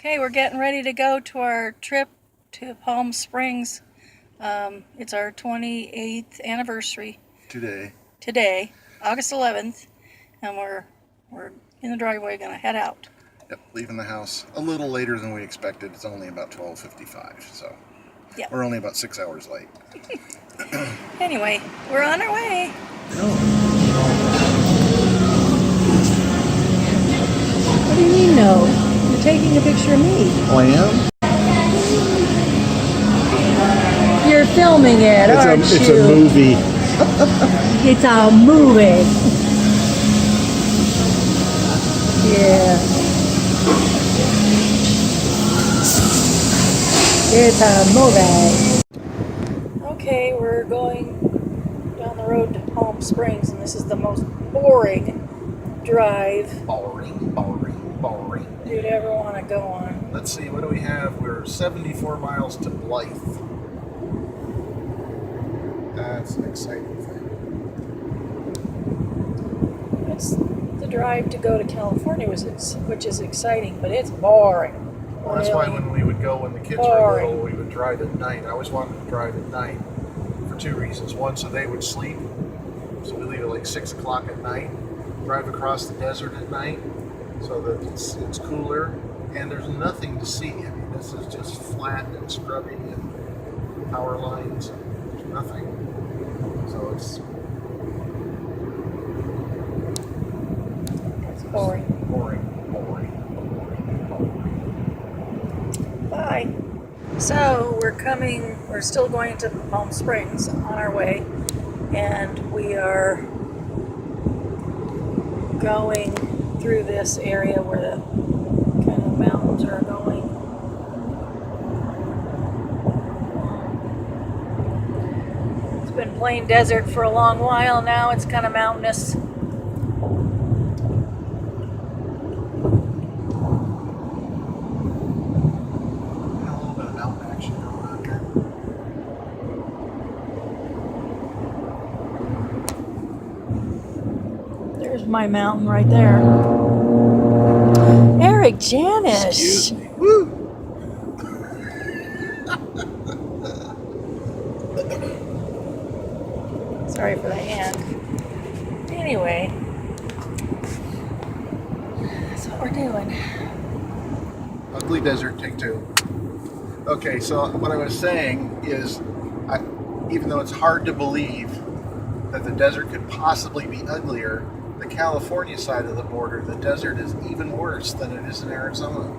Okay, we're getting ready to go to our trip to Palm Springs. It's our 28th anniversary today, August 11th, and we're in the driveway gonna head out. Yep, leaving the house a little later than we expected. It's only about 12:55, so Yep. we're only about 6 hours late. Anyway, we're on our way. What do you mean no? You're taking a picture of me. Oh, I am? You're filming it, aren't you? It's a movie. It's a movie. Yeah. It's a movie. Okay, we're going down the road to Palm Springs, and this is the most boring drive Boring. you'd ever want to go on. Let's see, what do we have? We're 74 miles to Blythe. That's an exciting thing. It's the drive to go to California, which is exciting, but it's boring. Well, that's why when we would go when the kids were little, we would drive at night. I always wanted to drive at night for two reasons. One, so they would sleep. So we leave at like 6 o'clock at night, drive across the desert at night so that it's cooler, and there's nothing to see. I mean, this is just flat and scrubby and power lines, and there's nothing. So it's boring. Bye. So we're still going to Palm Springs on our way, and we are going through this area where the kind of mountains are going. It's been plain desert for a long while now. It's kind of mountainous. There's my mountain right there. Eric Janis. Excuse me. Woo! Sorry for the hand. Anyway, that's what we're doing. Ugly Desert, take two. Okay, so what I was saying is, even though it's hard to believe that the desert could possibly be uglier, the California side of the border, the desert is even worse than it is in Arizona.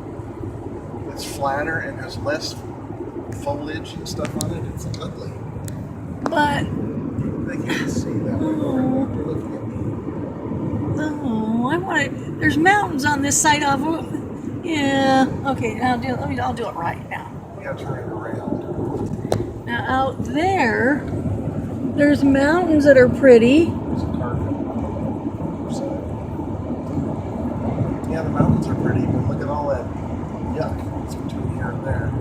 It's flatter and has less foliage and stuff on it. It's ugly. But They can't see that. They're looking at me. I want to. There's mountains on this side of it. Yeah. Okay. I'll do it right now. We have to turn it around. Now out there, there's mountains that are pretty. There's a carpet. Yeah, the mountains are pretty, but look at all that yuck that's between here and there.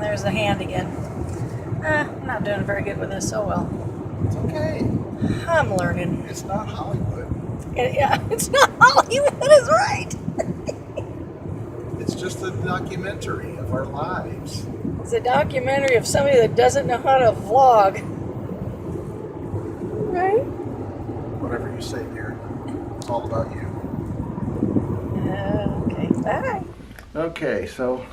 There's the hand again. I'm not doing very good with this. Oh well. It's okay. I'm learning. It's not Hollywood. Yeah, it's not Hollywood. Is right. It's just a documentary of our lives. It's a documentary of somebody that doesn't know how to vlog. Right? Whatever you say, dear. It's all about you. Okay, bye. Okay, so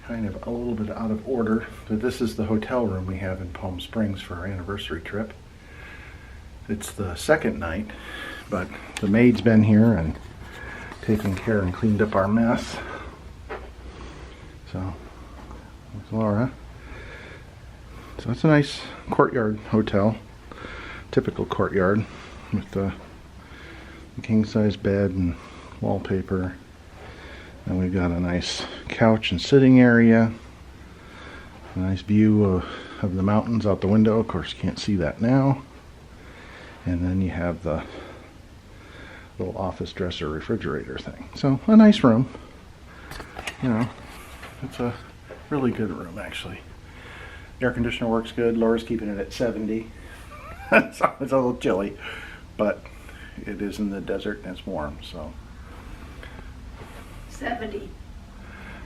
kind of a little bit out of order, but this is the hotel room we have in Palm Springs for our anniversary trip. It's the second night, but the maid's been here and taken care and cleaned up our mess. So, there's Laura. So it's a nice courtyard hotel, typical courtyard with the king-size bed and wallpaper. And we've got a nice couch and sitting area. A nice view of the mountains out the window. Of course, you can't see that now. And then you have the little office dresser refrigerator thing. So a nice room. You know, it's a really good room actually. Air conditioner works good. Laura's keeping it at 70. So it's a little chilly, but it is in the desert and it's warm, so 70.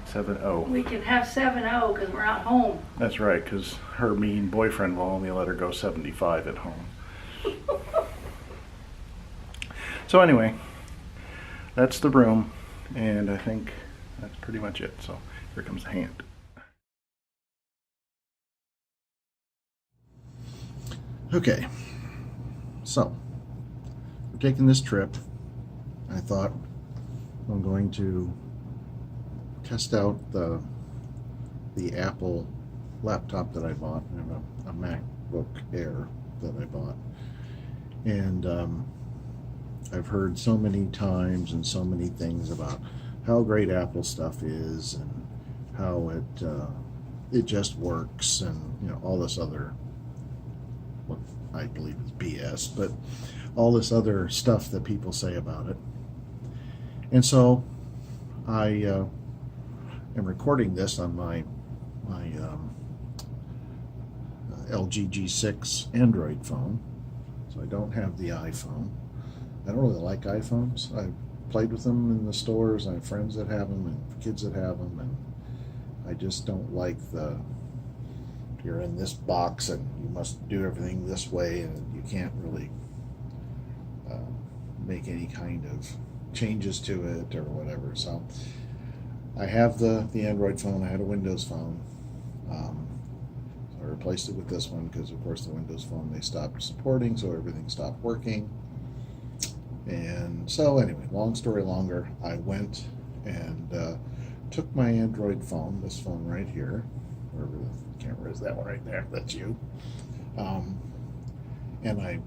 7-0. We can have 7-0 because we're not home. That's right, because her mean boyfriend will only let her go 75 at home. So anyway, that's the room, and I think that's pretty much it. So here comes the hand. Okay, so we're taking this trip. I thought I'm going to test out the Apple laptop that I bought. I have a MacBook Air that I bought, and I've heard so many times and so many things about how great Apple stuff is and how it just works, and you know, all this other, what I believe is BS, but all this other stuff that people say about it. And so I am recording this on my LG G6 Android phone, so I don't have the iPhone. I don't really like iPhones. I've played with them in the stores. I have friends that have them and kids that have them, and I just don't like you're in this box and you must do everything this way, and you can't really make any kind of changes to it or whatever. So I have the Android phone. I had a Windows phone. So I replaced it with this one because, of course, the Windows phone they stopped supporting, so everything stopped working. And so anyway, long story longer, I went and took my Android phone, this phone right here, wherever the camera is, that one right there, that's you. And I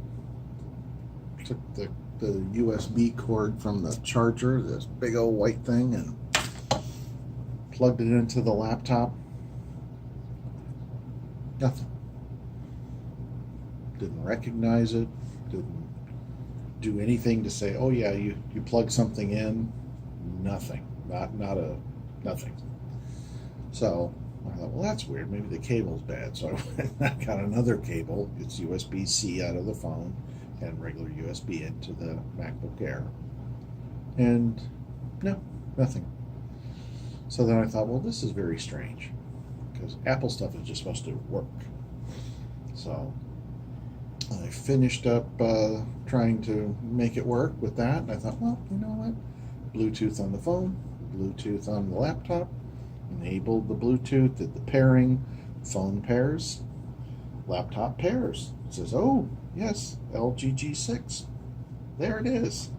took the USB cord from the charger, this big old white thing, and plugged it into the laptop. Nothing. Didn't recognize it, didn't do anything to say, oh yeah, you plug something in. Nothing. Nothing. So I thought, well, that's weird. Maybe the cable's bad. So I went and I got another cable. It's USB-C out of the phone and regular USB into the MacBook Air. And no, nothing. So then I thought, well, this is very strange because Apple stuff is just supposed to work. So I finished up trying to make it work with that. And I thought, well, you know what? Bluetooth on the phone, Bluetooth on the laptop, enabled the Bluetooth, did the pairing, phone pairs, laptop pairs. It says, oh, yes, LG G6. There it is.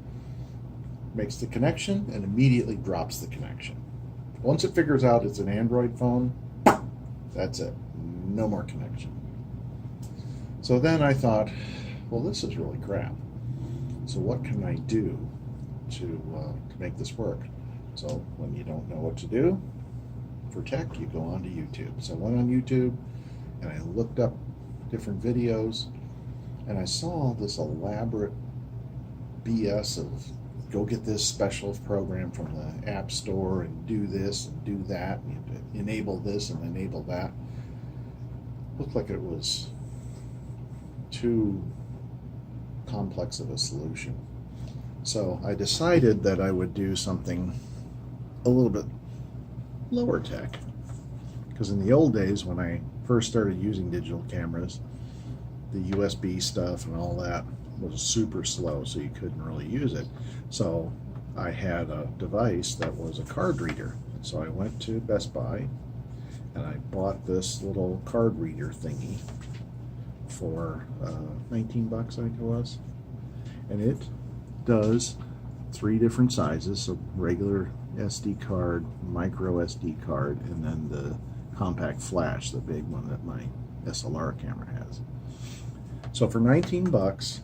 Makes the connection and immediately drops the connection. Once it figures out it's an Android phone, that's it. No more connection. So then I thought, well, this is really crap. So what can I do to make this work? So when you don't know what to do for tech, you go onto YouTube. So I went on YouTube and I looked up different videos, and I saw this elaborate BS of go get this special program from the App Store and do this and do that, and you have to enable this and enable that. Looked like it was too complex of a solution. So I decided that I would do something a little bit lower tech, because in the old days when I first started using digital cameras, the USB stuff and all that was super slow, so you couldn't really use it. So I had a device that was a card reader. So I went to Best Buy and I bought this little card reader thingy for 19 bucks, I think it was. And it does 3 different sizes, so regular SD card, micro SD card, and then the compact flash, the big one that my SLR camera has. So for 19 bucks,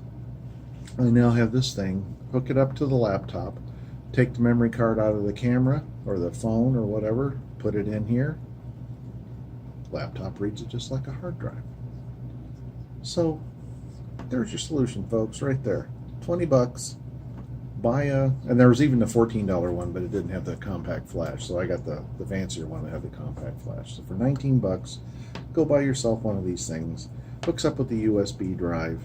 I now have this thing, hook it up to the laptop, take the memory card out of the camera or the phone or whatever, put it in here. Laptop reads it just like a hard drive. So there's your solution, folks, right there. $20. Buy a, and there was even the $14 one, but it didn't have the compact flash, so I got the fancier one that had the compact flash. So for $19, go buy yourself one of these things. Hooks up with the USB drive.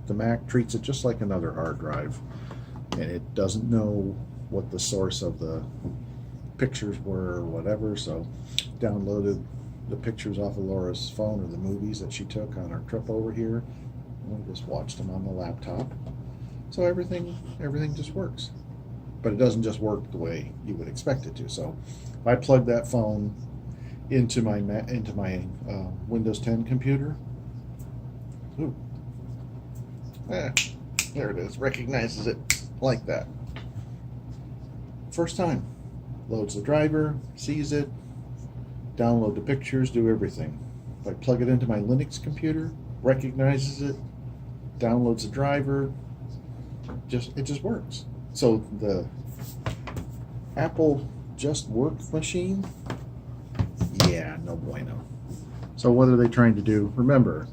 The Mac treats it just like another hard drive, and it doesn't know what the source of the pictures were or whatever, so downloaded the pictures off of Laura's phone or the movies that she took on our trip over here, and we just watched them on the laptop. So everything just works, but it doesn't just work the way you would expect it to. So if I plug that phone into my Windows 10 computer, ooh, there it is, recognizes it like that. First time, loads the driver, sees it, download the pictures, do everything. If I plug it into my Linux computer, recognizes it, downloads the driver, it just works. So the Apple Just Work machine, yeah, no bueno. So what are they trying to do? Remember,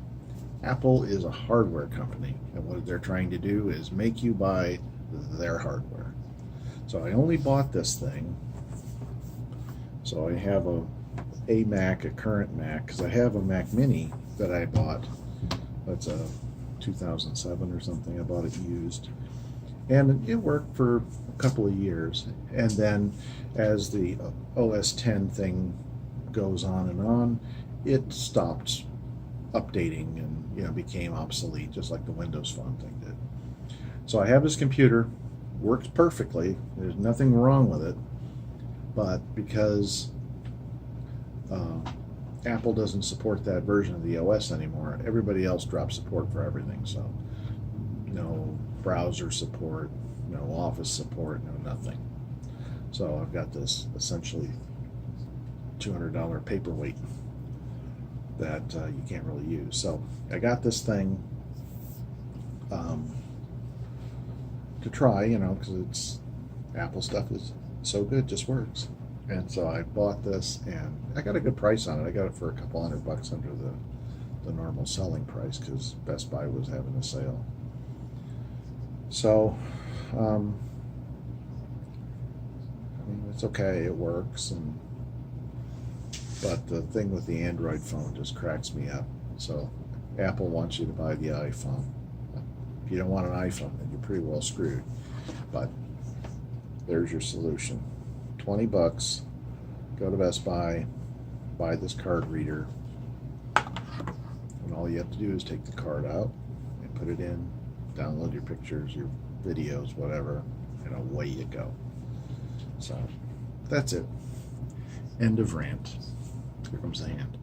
Apple is a hardware company, and what they're trying to do is make you buy their hardware. So I only bought this thing, so I have a Mac, a current Mac, because I have a Mac Mini that I bought. That's a 2007 or something. I bought it used, and it worked for a couple of years. And then as the OS 10 thing goes on, it stopped updating and became obsolete, just like the Windows Phone thing did. So I have this computer, works perfectly. There's nothing wrong with it, but because Apple doesn't support that version of the OS anymore, everybody else dropped support for everything. So no browser support, no Office support, no nothing. So I've got this essentially $200 paperweight that you can't really use. So I got this thing to try, because it's Apple stuff is so good, just works. And so I bought this, and I got a good price on it. I got it for a couple $100 under the normal selling price, because Best Buy was having a sale. So it's okay, it works, but the thing with the Android phone just cracks me up. So Apple wants you to buy the iPhone. If you don't want an iPhone, then you're pretty well screwed. But there's your solution. $20, go to Best Buy, buy this card reader, and all you have to do is take the card out and put it in, download your pictures, your videos, whatever, and away you go. So that's it. End of rant. Here comes the hand.